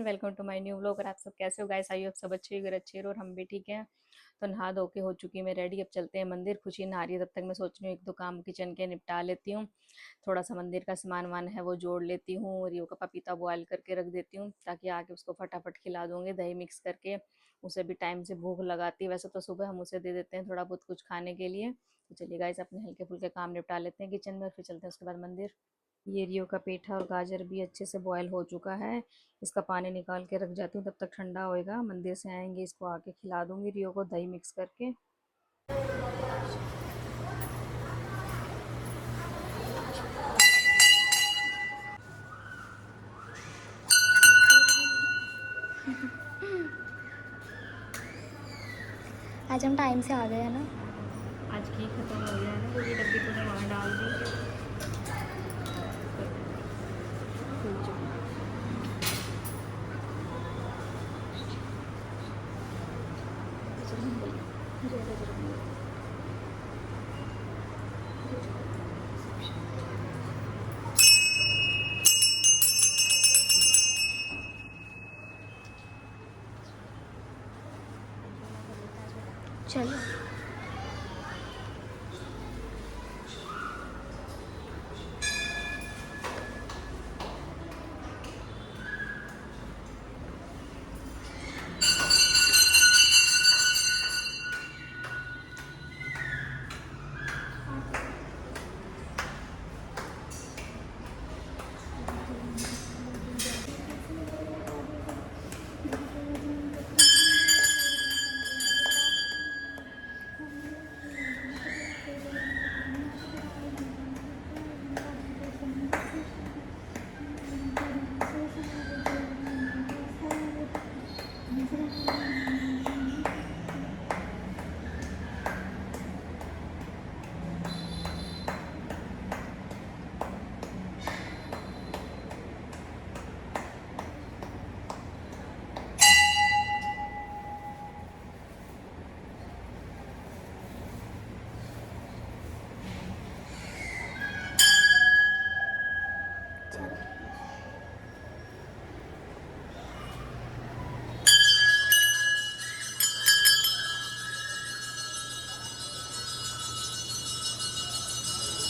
Welcome to my new vlog. और आप सब कैसे हो गाइस? आई होप सब अच्छे अगर अच्छे रहो और हम भी ठीक हैं। तो नहा धो के हो चुकी मैं रेडी, अब चलते हैं मंदिर। खुशी नहा रही है, तब तक मैं सोच रही हूँ एक दो काम किचन के निपटा लेती हूँ। थोड़ा सा मंदिर का सामान वान है वो जोड़ लेती हूँ, और रियो का पपीता बॉयल करके रख देती हूँ ताकि आके उसको फटाफट खिला दूंगी दही मिक्स करके। उसे भी टाइम से भूख लगाती है, वैसे तो सुबह हम उसे दे देते हैं थोड़ा बहुत कुछ खाने के लिए। तो चलिए गाइस, अपने हल्के फुल्के काम निपटा लेते हैं किचन में और फिर चलते हैं उसके बाद मंदिर। ये रियो का पेठा और गाजर भी अच्छे से बॉयल हो चुका है। इसका पानी निकाल के रख जाती हूँ, तब तक ठंडा होएगा। मंदिर से आएंगे इसको आके खिला दूंगी रियो को दही मिक्स करके। आज हम टाइम से आ गए हैं ना। आज घी खत्म हो गया है ना, पूरी डब्बी तूने वहाँ डाल दी। चलो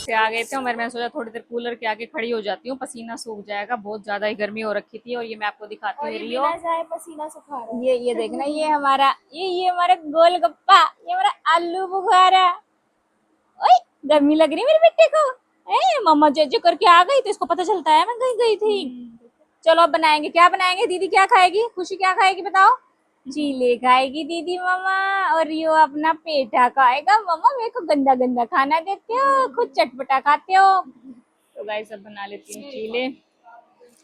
से आ गए थे और मैंने सोचा थोड़ी देर कूलर के आगे खड़ी हो जाती हूँ, पसीना सूख जाएगा। बहुत ज्यादा ही गर्मी हो रखी थी। और ये मैं आपको दिखाती हूँ रियो, पसीना सुखा रहा है। ये देखना, ये हमारा गोलगप्पा, ये हमारा आलू बुखारा। ओए, गर्मी लग रही है मेरे बेटे को। मम्मा जो करके आ गई तो इसको पता चलता है मैं कहीं गई थी। चलो अब बनाएंगे, क्या बनाएंगे? दीदी क्या खाएगी? खुशी क्या खाएगी बताओ? चीले खाएगी दीदी मम्मा, और यो अपना पेठा खाएगा। मम्मा मेरे को गंदा गंदा खाना देते हो, खुद चटपटा खाते हो। तो गाइस अब बना लेती हूँ चीले।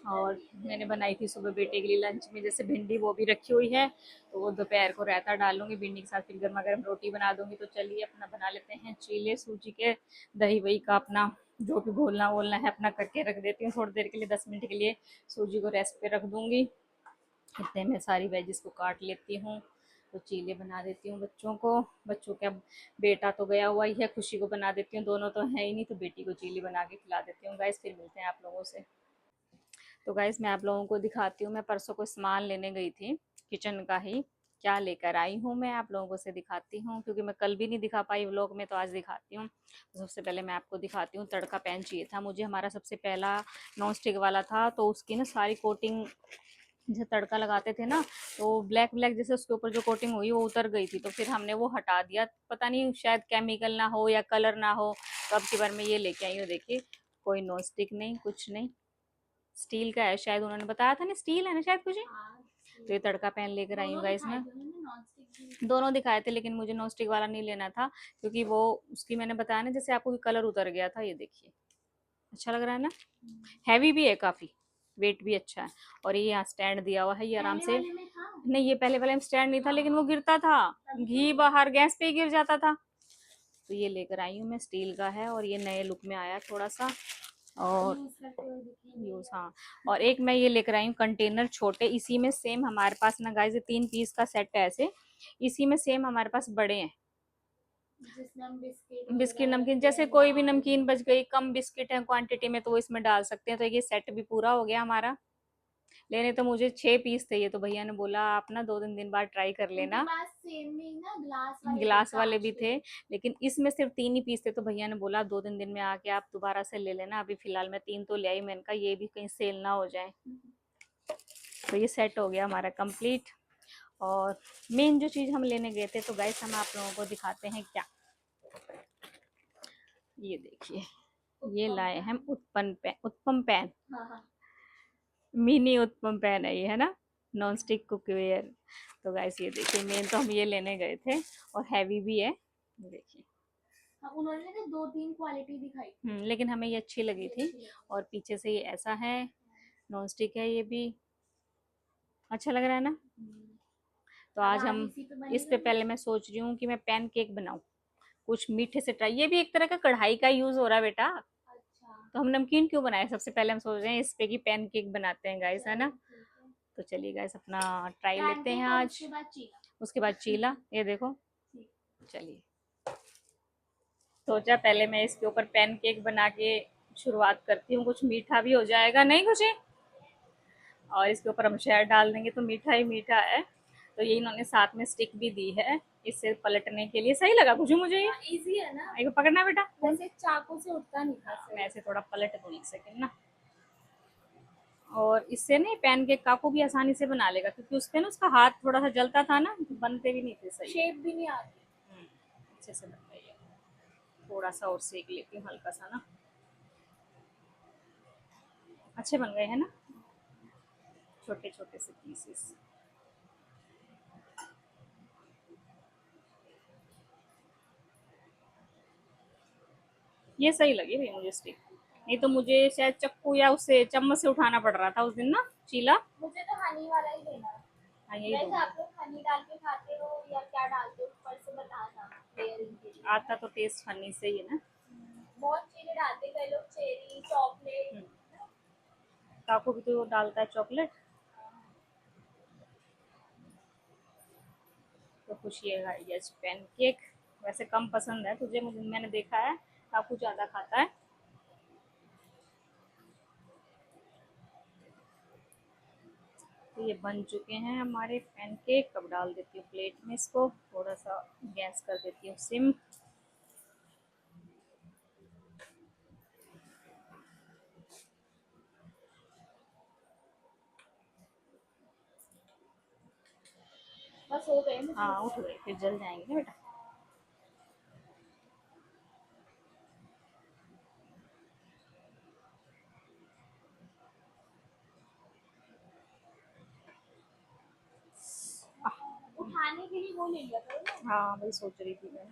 और मैंने बनाई थी सुबह बेटे के लिए लंच में, जैसे भिंडी वो भी रखी हुई है, तो वो दोपहर को रायता डालूंगी भिंडी के साथ, फिर गर्मा गर्म रोटी बना दूंगी। तो चलिए अपना बना लेते हैं चीले सूजी के। दही वही का अपना जो भी घोलना वोलना है अपना करके रख देती हूँ थोड़ी देर के लिए, 10 मिनट के लिए सूजी को रेस्ट पे रख दूंगी। इतने में सारी वेजिस को काट लेती हूँ। तो चीले बना देती हूँ बच्चों को। बच्चों का बेटा तो गया हुआ ही है, खुशी को बना देती हूँ, दोनों तो है ही नहीं, तो बेटी को चीले बना के खिला देती हूँ। गाइस फिर मिलते हैं आप लोगों से। तो गाइस मैं आप लोगों को दिखाती हूँ, मैं परसों को सामान लेने गई थी किचन का ही, क्या लेकर आई हूँ मैं आप लोगों से दिखाती हूँ, क्योंकि मैं कल भी नहीं दिखा पाई व्लॉग में, तो आज दिखाती हूँ। तो सबसे पहले मैं आपको दिखाती हूँ, तड़का पैन चाहिए था मुझे। हमारा सबसे पहला नॉन स्टिक वाला था, तो उसकी ना सारी कोटिंग, जैसे तड़का लगाते थे ना, तो ब्लैक ब्लैक जैसे उसके ऊपर जो कोटिंग हुई वो उतर गई थी, तो फिर हमने वो हटा दिया। पता नहीं शायद केमिकल ना हो या कलर ना हो, तो अब की बार मैं ये लेके आई हूँ। देखिए, कोई नॉन स्टिक नहीं, कुछ नहीं, स्टील का है शायद, उन्होंने बताया था ना स्टील है ना शायद कुछ। तो ये तड़का पैन लेकर आई हूँ गाइस मैं। दोनों दिखाए थे, लेकिन मुझे नॉन स्टिक वाला नहीं लेना था, क्योंकि वो उसकी मैंने बताया ना जैसे आपको कलर उतर गया था। ये देखिए, अच्छा लग रहा है ना, हैवी भी है काफी, वेट भी अच्छा है। और ये यहाँ स्टैंड दिया हुआ है, ये आराम से, नहीं ये पहले वाले में स्टैंड नहीं था, लेकिन वो गिरता था, घी बाहर गैस पे ही गिर जाता था। तो ये लेकर आई हूँ मैं, स्टील का है, और ये नए लुक में आया थोड़ा सा। और यूज, हाँ। और एक मैं ये लेकर आई हूँ कंटेनर छोटे, इसी में सेम हमारे पास ना गाइस 3 पीस का सेट है ऐसे, इसी में सेम हमारे पास बड़े हैं। बिस्किट नमकीन, जैसे कोई भी नमकीन बच गई, कम बिस्किट है क्वांटिटी में, तो वो इसमें डाल सकते हैं। तो ये सेट भी पूरा हो गया हमारा। लेने तो मुझे 6 पीस थे, ये तो भैया ने बोला आप ना 2-3 दिन बाद ट्राई कर लेना। सेम में ना ग्लास वाले भी थे, लेकिन इसमें सिर्फ 3 ही पीस थे, तो भैया ने बोला 2-3 दिन में आके आप दोबारा से ले लेना। अभी फिलहाल मैं 3 तो ले आई, मैंने कहा ये भी कहीं सेल ना हो जाए। तो ये सेट हो गया हमारा कंप्लीट। और मेन जो चीज़ हम लेने गए थे, तो गाइस हम आप लोगों को दिखाते हैं क्या। ये देखिए, ये लाए हम uttapam pan. Mini uttapam pan है ये, है ना, नॉन स्टिक कुकवेयर। तो गाइस ये देखिए, मेन तो हम ये लेने गए थे, और हैवी भी है, देखिए। उन्होंने ना 2-3 क्वालिटी दिखाई। लेकिन हमें ये अच्छी लगी थी। और पीछे से ये ऐसा है, नॉन स्टिक है, ये भी अच्छा लग रहा है ना। तो आज हम इस पे पहले मैं सोच रही हूँ कि मैं पैन केक बनाऊं, कुछ मीठे से ट्राई। ये भी एक तरह का कढ़ाई का यूज हो रहा है बेटा। तो हम नमकीन क्यों बनाए, सबसे पहले हम सोच रहे हैं इस पे की पैन केक बनाते हैं गाइस, है ना। तो चलिए गाइस अपना ट्राई लेते हैं आज। उसके बाद चीला, ये देखो। चलिए, सोचा पहले मैं इसके ऊपर पैन केक बना के शुरुआत करती हूँ, कुछ मीठा भी हो जाएगा, नहीं खुशी। और इसके ऊपर हम शहद डाल देंगे तो मीठा ही मीठा है। तो ये इन्होंने साथ में स्टिक भी दी है इससे पलटने के लिए। सही लगा कुछ मुझे, ये इजी है ना, एक पकड़ना बेटा, वैसे चाकू से उठता नहीं था। मैं ऐसे थोड़ा पलट दूँ एक सेकंड ना। और इससे ना पैन केक काकू भी आसानी से बना लेगा, क्योंकि उसपे ना उसका हाथ थोड़ा सा जलता था ना, बनते भी नहीं थे सही, शेप भी नहीं आती। अच्छे से बन गई है। थोड़ा सा और सेक लेती हूँ हल्का सा ना, अच्छे बन गए हैं ना, छोटे छोटे से पीसेस। ये सही लगी भाई मुझे स्टिक, नहीं तो मुझे शायद चक्कू या उससे चम्मच से उठाना पड़ रहा था उस दिन ना चीला। मुझे तो हनी वाला ही देना। हाँ यही वैसे दूंगी। आप लोग हनी डाल के खाते हो या क्या डालते हो ऊपर से बताना, लेयरिंग के लिए। आता तो टेस्ट हनी से ही है ना। बहुत चीजें डालते, कई लोग चेरी, चॉकलेट। काकू भी तो डालता है चॉकलेट। तो कुछ ये है ये पैन केक, वैसे कम पसंद है तुझे, मुझे मैंने देखा है काकू ज़्यादा खाता है। तो ये बन चुके हैं हमारे पैन केक। अब डाल देती हूँ प्लेट में इसको, थोड़ा सा गैस कर देती हूँ सिम। बस हो गए। हाँ उठ गए, फिर जल जाएंगे ना बेटा। उठाने के लिए वो ले लिया करो ना। हाँ वही सोच रही थी मैं,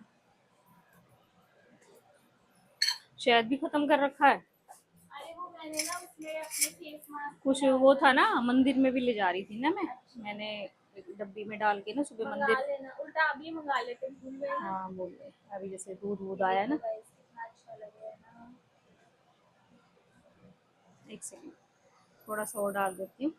शायद भी खत्म कर रखा है। अरे वो मैंने ना उसमें अपने फेस मास्क कुछ वो था ना, मंदिर में भी ले जा रही थी ना मैंने एक डब्बी में डाल के ना सुबह मंगा मंदिर। लेना, उल्टा अभी मंगा लेते, भूल गए ना। हाँ बोल रहे, अभी जैसे दूध वूध आया ना। कितना अच्छा लग रहा है ना। एक सेकंड, थोड़ा सा और डाल देती हूँ।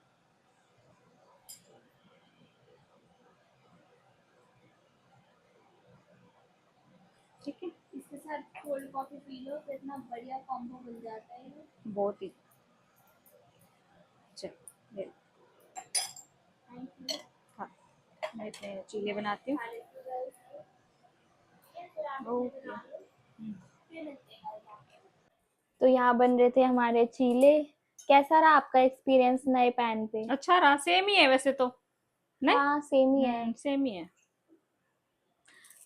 ठीक है, इसके साथ कोल्ड कॉफी पी लो तो इतना बढ़िया कॉम्बो बन जाता है ये। बहुत ही। चल ले, थैंक यू। हाँ मैं इतने चीले बनाती हूँ। खा लेते हो guys। फिर आप ओके। बना लो, फिर मिलते हैं। तो यहाँ बन रहे थे हमारे चीले। कैसा रहा आपका एक्सपीरियंस नए पैन पे? अच्छा रहा, सेम ही है वैसे तो, नहीं? हाँ सेम ही है। सेम ही है।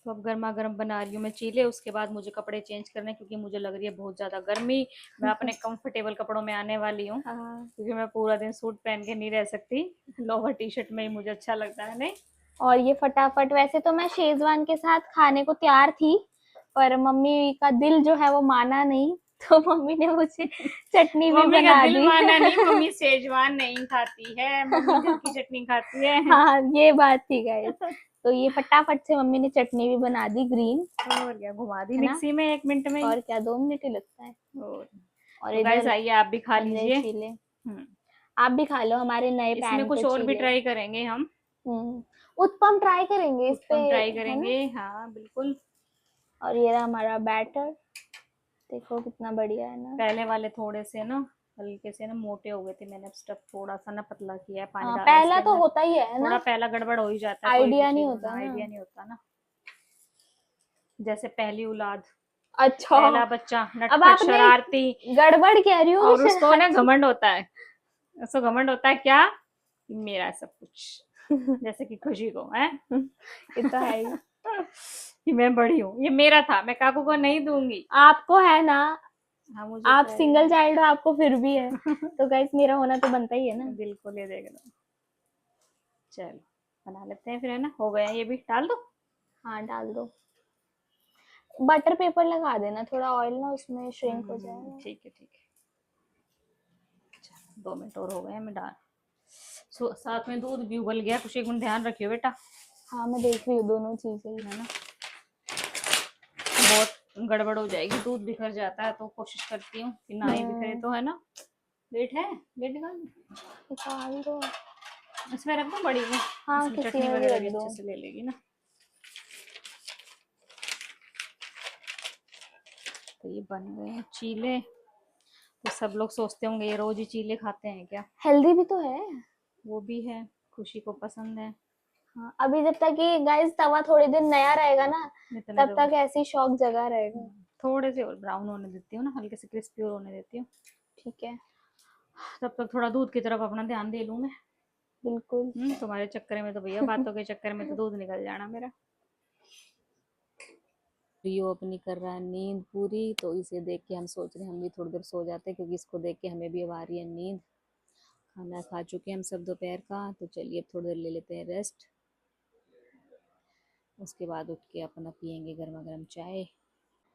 तो अब गर्मा गर्म बना रही हूँ मैं चीले, उसके बाद मुझे कपड़े चेंज करने, क्योंकि मुझे लग रही है बहुत ज्यादा गर्मी। मैं अपने कंफर्टेबल कपड़ों में आने वाली हूँ, हाँ। क्योंकि मैं पूरा दिन सूट पहन के नहीं रह सकती। लोअर टी शर्ट में ही मुझे अच्छा लगता है, नहीं? और ये फटाफट, वैसे तो मैं शेजवान के साथ खाने को तैयार थी, पर मम्मी का दिल जो है वो माना नहीं, तो मम्मी ने मुझे चटनी भी मम्मी का बना दिल दी। माना नहीं, मम्मी शेजवान नहीं खाती है, मम्मी दिल की चटनी खाती है। हाँ ये बात थी गाइस। तो ये फटाफट से मम्मी ने चटनी भी बना दी ग्रीन, और क्या, घुमा दी है ना। मिक्सी में 1 मिनट में ही। और क्या 2 मिनट ही लगता है। और तो गाइस इधर आइए आप भी खा बन रहे लीजिए। चीले। हम्म, आप भी खा लो हमारे नए इसमें पैन कुछ पे और भी चीले। ट्राई करेंगे हम, उत्पम ट्राई करेंगे इस पे, उत्पम ट्राई है ना। करेंगे, हाँ बिल्कुल। और ये रहा हमारा बैटर, देखो कितना बढ़िया है ना। पहले वाले थोड़े से ना हल्के से ना मोटे हो गए थे, मैंने अब स्टफ थोड़ा सा ना पतला किया है, पानी हाँ, डाला पहला इसके तो अंदर। होता ही है थोड़ा ना, पहला गड़बड़ हो ही जाता है, कोई भी आइडिया नहीं चीज होता में ना। आइडिया नहीं होता ना। जैसे पहली औलाद, अच्छा, पहला बच्चा अब नटखट आपने शरारती, गड़बड़ कह रही हो कि और उसको ना शरारती? घमंड होता है, उसको घमंड होता है क्या, कि मेरा सब कुछ, जैसे कि खुशी को है ये तो है ही। कि मैं बड़ी हूँ, ये मेरा था, मैं काकू को नहीं दूंगी। आपको है ना, हाँ मुझे आप तो है सिंगल चाइल्ड हो, आपको फिर भी है, तो गाइस मेरा होना तो बनता ही है ना। बिल्कुल, ये देख लो। चलो बना लेते हैं फिर, है ना, हो गया, ये भी डाल दो। हाँ, डाल दो। बटर पेपर लगा देना, थोड़ा ऑयल ना उसमें श्रिंक हो जाएगा। ठीक है ठीक है। चलो 2 मिनट और हो गए, मैं डाल, साथ में दूध भी उबल गया, कुछ एक मिनट ध्यान रखियो बेटा, हाँ, मैं देख रही हूँ दोनों चीजें ही। है ना, बहुत गड़बड़ हो जाएगी, दूध बिखर जाता है, तो कोशिश करती हूँ कि ना ही बिखरे, तो है ना। वेट है, वेट निकाल, निकाल दो। इसमें रख दो बड़ी में, हाँ, इसमें किसी चटनी में भी वगैरह रख भी दो। अच्छे से ले लेगी ना। तो ये बन गए हैं चीले। तो सब लोग सोचते होंगे ये रोज ही चीले खाते हैं क्या, हेल्दी भी तो है। वो भी है, खुशी को पसंद है। हाँ, अभी जब तक ये गाइस तवा थोड़े दिन नया रहेगा ना, इतने तब तो तक ऐसी शौक जगा रहेगा। थोड़े से और ब्राउन होने देती हूँ ना, हल्के से क्रिस्पी और होने देती हूँ, ठीक है, तब तक थोड़ा दूध की तरफ अपना ध्यान दे लूँ मैं। बिल्कुल। तुम्हारे चक्कर में तो भैया, बातों के चक्कर में तो दूध निकल जाना मेरा। रियो अपनी कर रहा है नींद पूरी, तो इसे देख के हम सोच रहे हैं हम भी थोड़ी देर सो जाते हैं, क्योंकि इसको देख के हमें भी अब आ रही है नींद। खाना खा चुके हैं हम सब दोपहर का, तो चलिए अब थोड़ी देर ले लेते हैं रेस्ट, उसके बाद उठ के अपना पियेंगे गर्मा गर्म चाय।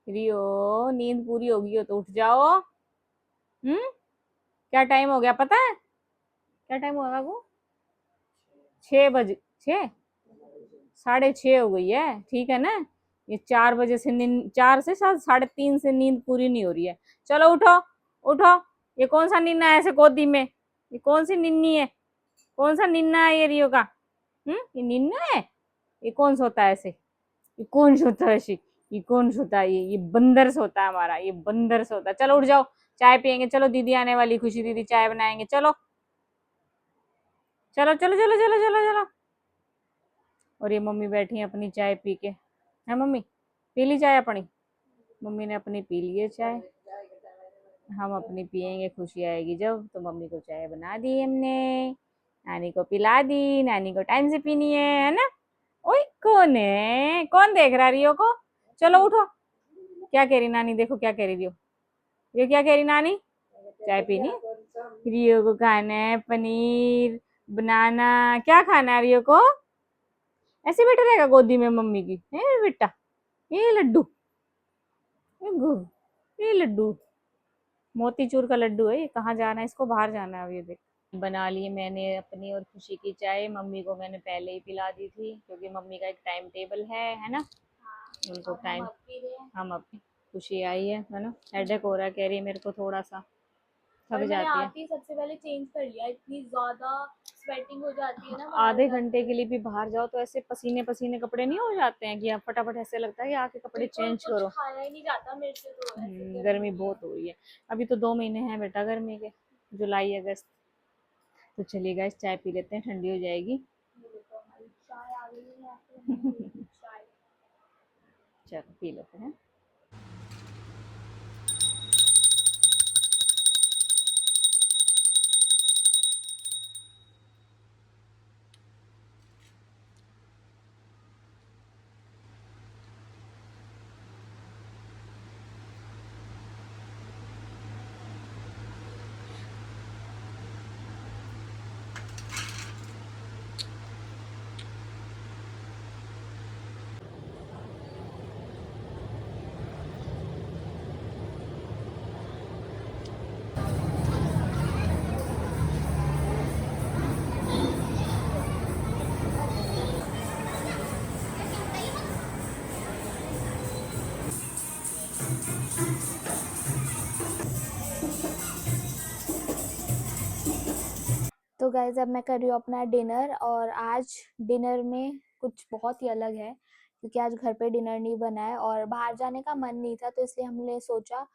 रियो, नींद पूरी होगी हो तो उठ जाओ। क्या टाइम हो गया पता है, क्या टाइम हुआ बाबू, 6 बजे, 6, 6:30 हो गई है, ठीक है ना। ये 4 बजे से नींद, 4 से शायद 3:30 से नींद पूरी नहीं हो रही है। चलो उठो, उठो। ये कौन सा निन्ना है ऐसे गोदी में, ये कौन सी निन्नी है, कौन सा निन्ना है ये रियो का, ये निन्ना है, ये कौन सोता है ऐसे, ये कौन सोता है ऐसे, ये कौन सोता है, ये बंदर सोता है हमारा, ये बंदर सोता है। चलो उठ जाओ, चाय पियेंगे, चलो दीदी आने वाली, खुशी दीदी चाय बनाएंगे, चलो चलो चलो चलो चलो चलो चलो। और ये मम्मी बैठी है अपनी चाय पी के, है मम्मी, पी ली चाय अपनी, मम्मी ने अपनी पी ली है चाय, हम अपनी पियेंगे, खुशी आएगी जब, तो मम्मी को चाय बना दी हमने, नानी को पिला दी, नानी को टाइम से पीनी है ना। ओए कौन है, कौन देख रहा रियो को, चलो उठो। क्या कह रही नानी, देखो क्या कह रही रियो, ये क्या कह रही नानी, चाय पीनी, रियो को खाना है पनीर बनाना, क्या खाना है रियो को, ऐसे बैठा रहेगा गोदी में मम्मी की, है बेटा, ये लड्डू, ये लड्डू मोतीचूर का लड्डू है, ये कहाँ जाना है इसको, बाहर जाना है अब, ये देख। बना ली मैंने अपनी और खुशी की चाय, मम्मी को मैंने पहले ही पिला दी थी, क्योंकि मम्मी का एक टाइम टेबल है ना, उनको टाइम, हम अपनी, खुशी आई है ना, हेडेक हो रहा है, कह रही है मेरे को थोड़ा सा, थक मैंने जाती है। आते ही सबसे पहले चेंज कर लिया, इतनी ज्यादा स्वेटिंग हो जाती है ना आधे घंटे के लिए भी बाहर जाओ तो ऐसे पसीने पसीने कपड़े नहीं हो जाते हैं, कि आप फटाफट ऐसे लगता है कि आके कपड़े चेंज करो। खाया ही नहीं जाता मेरे से तो ऐसे गर्मी बहुत हो रही है, अभी तो 2 महीने हैं बेटा गर्मी के, जुलाई अगस्त। तो चलिए गाइस चाय पी लेते हैं, ठंडी हो जाएगी। चाय आ गई है चाय। चलो पी लेते हैं। तो गाइज अब मैं कर रही हूँ अपना डिनर, और आज डिनर में कुछ बहुत ही अलग है, क्योंकि आज घर पे डिनर नहीं बना है और बाहर जाने का मन नहीं था, तो इसलिए हमने सोचा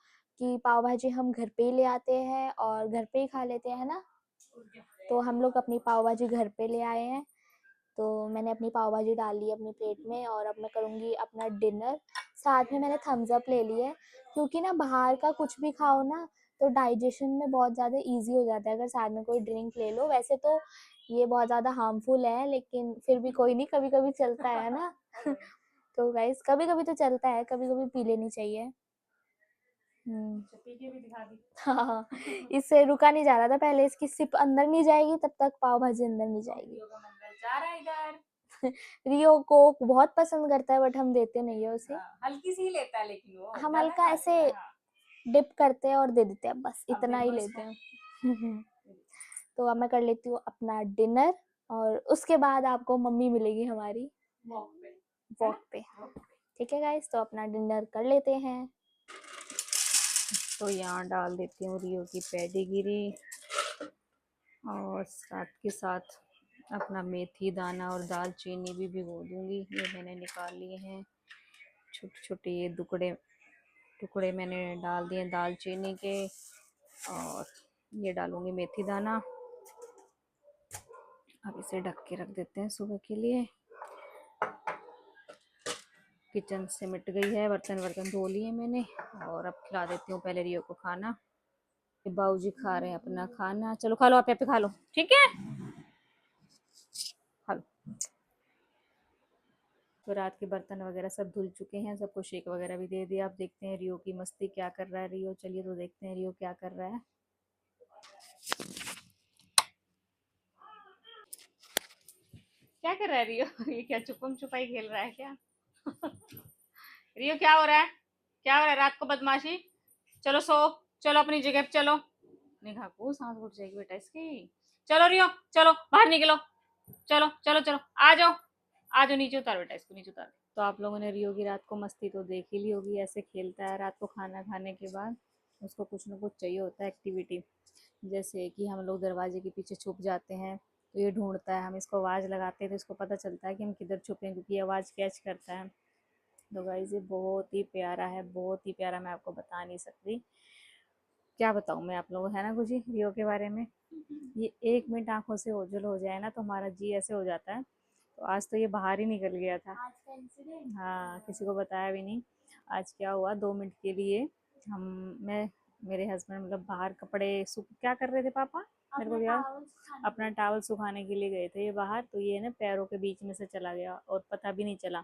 कि पाव भाजी हम घर पे ही ले आते हैं और घर पे ही खा लेते हैं ना। तो हम लोग अपनी पाव भाजी घर पे ले आए हैं। तो मैंने अपनी पाव भाजी डाल ली है अपनी प्लेट में और अब मैं करूँगी अपना डिनर। साथ में मैंने थम्स अप ले ली है, क्योंकि ना बाहर का कुछ भी खाओ ना तो डाइजेशन में बहुत ज़्यादा इजी हो जाता है अगर साथ में कोई ड्रिंक ले लो। वैसे तो ये बहुत ज़्यादा हार्मफुल है, लेकिन फिर भी कोई नहीं, कभी कभी चलता है ना। तो गाइस कभी कभी तो चलता है, कभी कभी पी लेनी चाहिए। पी के भी दिखा दी। हाँ, इससे रुका नहीं जा रहा था, पहले इसकी सिप अंदर नहीं जाएगी तब तक पाव भाजी अंदर नहीं जाएगी। रियो का मन कर जा रहा है इधर। रियो कोक बहुत पसंद करता है बट हम देते नहीं है उसे। हल्की सी ही लेता है लेकिन वो हम ज्यादा हल्का खा ऐसे लेता है, हाँ। डिप करते हैं और दे देते हैं, बस अब इतना ही देखो लेते इसको। हैं। तो अब मैं कर लेती हूँ अपना डिनर और उसके बाद आपको मम्मी मिलेगी हमारी वॉक पे। वॉक पे। ठीक है गाइस, तो अपना डिनर कर लेते हैं। तो यहाँ डाल देती हूँ रियो की पेडिगिरी और साथ के साथ अपना मेथी दाना और दालचीनी भी भिगो दूंगी। ये मैंने निकाल लिए हैं छोटे छोटे ये टुकड़े मैंने डाल दिए दालचीनी के, और ये डालूंगी मेथी दाना। अब इसे ढक के रख देते हैं सुबह के लिए। किचन सिमट गई है, बर्तन धो लिए मैंने और अब खिला देती हूँ पहले रियो को खाना। बाबूजी खा रहे हैं अपना खाना, चलो खा लो, आप यहाँ पे खा लो, ठीक है, खा लो। तो रात के बर्तन वगैरह सब धुल चुके हैं, सबको शेक वगैरह भी दे दिया। अब देखते हैं रियो की मस्ती क्या कर रहा है रियो। चलिए तो देखते हैं रियो क्या कर रहा है। क्या कर रहा है रियो? ये क्या छुपम छुपाई खेल रहा है क्या? रियो क्या हो रहा है, क्या हो रहा है? रात को बदमाशी, चलो सो, चलो अपनी जगह पे चलो। निगाह को सांस उठ जाएगी बेटा इसकी। चलो रियो, चलो बाहर निकलो, चलो चलो चलो, आ जाओ आ जाओ, नीचे उतार बेटा इसको, नीचे उतार। तो आप लोगों ने रियो की रात को मस्ती तो देख ही ली होगी, ऐसे खेलता है रात को खाना खाने के बाद। उसको कुछ ना कुछ चाहिए होता है एक्टिविटी, जैसे कि हम लोग दरवाजे के पीछे छुप जाते हैं तो ये ढूंढता है, हम इसको आवाज़ लगाते हैं तो इसको पता चलता है कि हम किधर छुपे हैं, क्योंकि ये आवाज़ कैच करता है। तो गाइस ये बहुत ही प्यारा है, बहुत ही प्यारा, मैं आपको बता नहीं सकती, क्या बताऊँ मैं आप लोगों, है ना कुछ ही रियो के बारे में। ये 1 मिनट आंखों से ओझल हो जाए ना तो हमारा जी ऐसे हो जाता है। तो आज तो ये बाहर ही निकल गया था। आज का इंसिडेंट, हाँ, किसी को बताया भी नहीं। आज क्या हुआ, 2 मिनट के लिए हम मैं मेरे हस्बैंड मतलब बाहर कपड़े क्या कर रहे थे पापा, मेरे को यार, अपना टावल सुखाने के लिए गए थे ये बाहर। तो ये ना पैरों के बीच में से चला गया और पता भी नहीं चला।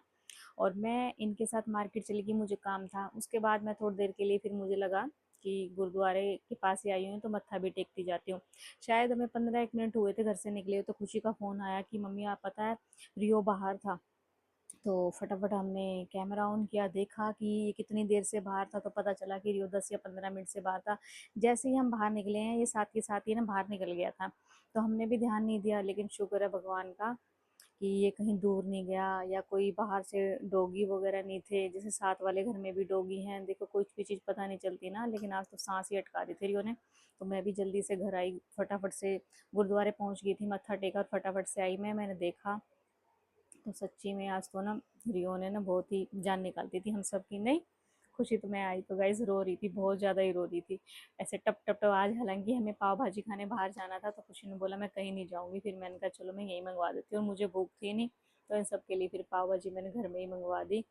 और मैं इनके साथ मार्केट चली गई, मुझे काम था। उसके बाद मैं थोड़ी देर के लिए फिर मुझे लगा कि गुरुद्वारे के पास ही आई हूँ तो मत्था भी टेकती जाती हूँ। शायद हमें 15 1 मिनट हुए थे घर से निकले, तो खुशी का फ़ोन आया कि मम्मी आप पता है रियो बाहर था। तो फटाफट हमने कैमरा ऑन किया, देखा कि ये कितनी देर से बाहर था, तो पता चला कि रियो 10 या 15 मिनट से बाहर था। जैसे ही हम बाहर निकले हैं ये साथ के साथ ही ना बाहर निकल गया था। तो हमने भी ध्यान नहीं दिया, लेकिन शुक्र है भगवान का कि ये कहीं दूर नहीं गया या कोई बाहर से डॉगी वगैरह नहीं थे। जैसे साथ वाले घर में भी डॉगी हैं, देखो कुछ भी चीज़ पता नहीं चलती ना, लेकिन आज तो सांस ही अटका दी थी रियो ने। तो मैं भी जल्दी से घर आई, फटाफट से गुरुद्वारे पहुंच गई थी, मत्था टेका और फटाफट से आई मैंने देखा। तो सच्ची में आज तो ना रियो ने ना बहुत ही जान निकाल दी थी हम सब की। नहीं, खुशी तो मैं आई तो गाइस रो रही थी, बहुत ज़्यादा ही रो रही थी, ऐसे टप टप टप। आज हालांकि हमें पाव भाजी खाने बाहर जाना था, तो खुशी ने बोला मैं कहीं नहीं जाऊँगी, फिर मैंने कहा चलो मैं यहीं मंगवा देती हूँ, और मुझे भूख थी नहीं, तो इन सब के लिए फिर पाव भाजी मैंने घर में ही मंगवा दी।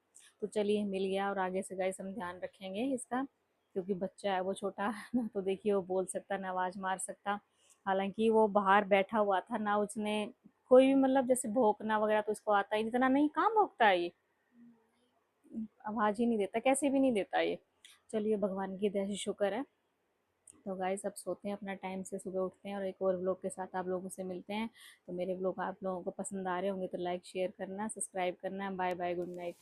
तो चलिए मिल गया, और आगे से गाइस हम ध्यान रखेंगे इसका, क्योंकि बच्चा है वो छोटा ना, तो देखिए वो बोल सकता ना आवाज़ मार सकता। हालांकि वो बाहर बैठा हुआ था ना, उसने कोई भी मतलब जैसे भौंकना वगैरह तो इसको आता ही नहीं, इतना नहीं, कहाँ भौंकता है ये, आवाज़ ही नहीं देता, कैसे भी नहीं देता ये। चलिए भगवान की दया से शुक्र है। तो गाइस अब सोते हैं, अपना टाइम से सुबह उठते हैं, और एक और व्लॉग के साथ आप लोगों से मिलते हैं। तो मेरे व्लॉग आप लोगों को पसंद आ रहे होंगे तो लाइक शेयर करना, सब्सक्राइब करना। Bye bye, good night.